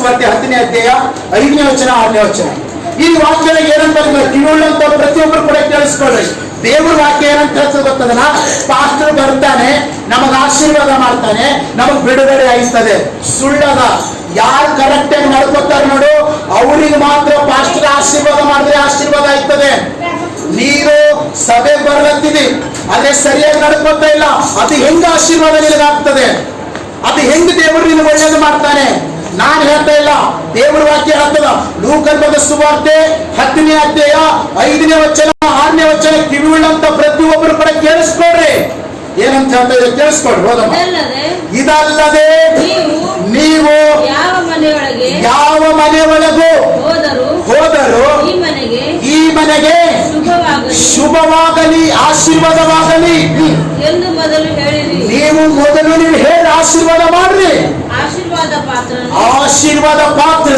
ಸುವಾರ್ತೆ 10ನೇ ಅಧ್ಯಾಯ 5ನೇ ವಚನ 6ನೇ ವಚನ. ಈ ವಾಕ್ಯದ ಏನಂತ ಕಿವಿಯುಳ್ಳಂತ ಪ್ರತಿಯೊಬ್ಬರು ಕೂಡ ಕೇಳಿಸ್ಕೊಳ್ಳಿ. ದೇವ್ರ ವಾಕ್ಯ ಏನಂತ ಹೇಳ್ತದೆ ಗೊತ್ತದನ? ಪಾಸ್ಟರ್ ಬರ್ತಾನೆ, ನಮಗ ಆಶೀರ್ವಾದ ಮಾಡ್ತಾನೆ, ನಮಗ್ ಬಿಡುಗಡೆ ಆಯ್ತದೆ. ಸುಳ್ಳದ. ಯಾರು ಕರೆಕ್ಟ್ ಆಗಿ ನಡ್ಕೋತಾರೆ ನೋಡು, ಅವರಿಗೆ ಮಾತ್ರ ಪಾಸ್ಟರ್ ಆಶೀರ್ವಾದ ಮಾಡಿದ್ರೆ ಆಶೀರ್ವಾದ ಆಯ್ತದೆ. ನೀನು ಸಭೆಗೆ ಬರ್ಲತ್ತಿದಿ, ಅದೇ ಸರಿಯಾಗಿ ನಡ್ಕೋತಾ ಇಲ್ಲ, ಅದು ಹೆಂಗ ಆಶೀರ್ವಾದ ನಿನಗಾಗ್ತದೆ? ಅದು ಹೆಂಗ್ ದೇವರು ನಿನಗೆ ಒಳ್ಳೇದು ಮಾಡ್ತಾನೆ? ನಾನು ಹೇಳ್ತಾ ಇಲ್ಲ, ದೇವರ ವಾಕ್ಯ ಹೇಳ್ತದ. ಲೂಕನ ಬರೆದ ಸುವಾರ್ತೆ 10ನೇ ಅಧ್ಯಾಯ 5ನೇ ವಚನ 6ನೇ ವಚನ ಕಿವಿಯುಳ್ಳಂತ ಪ್ರತಿಯೊಬ್ಬರು ಕೂಡ ಕೇಳಿಸ್ಕೊಡ್ರಿ. ಏನಂತ ಹೇಳ್ತಾ ಇದೆ ಕೇಳಿಸ್ಕೊಡ್ರಿ, ಹೋದಮ್ಮ. ಇದಲ್ಲದೆ ನೀವು ಯಾವ ಮನೆಯೊಳಗೂ ಹೋದರೂ ಈ ಮನೆಗೆ ಶುಭವಾಗಲಿ ಆಶೀರ್ವಾದವಾಗಲಿ ಎಂದು ಮೊದಲು ಹೇಳಿರಿ. ನೀವು ಹೇಳಿ ಆಶೀರ್ವಾದ ಮಾಡ್ರಿ. ಆಶೀರ್ವಾದ ಪಾತ್ರ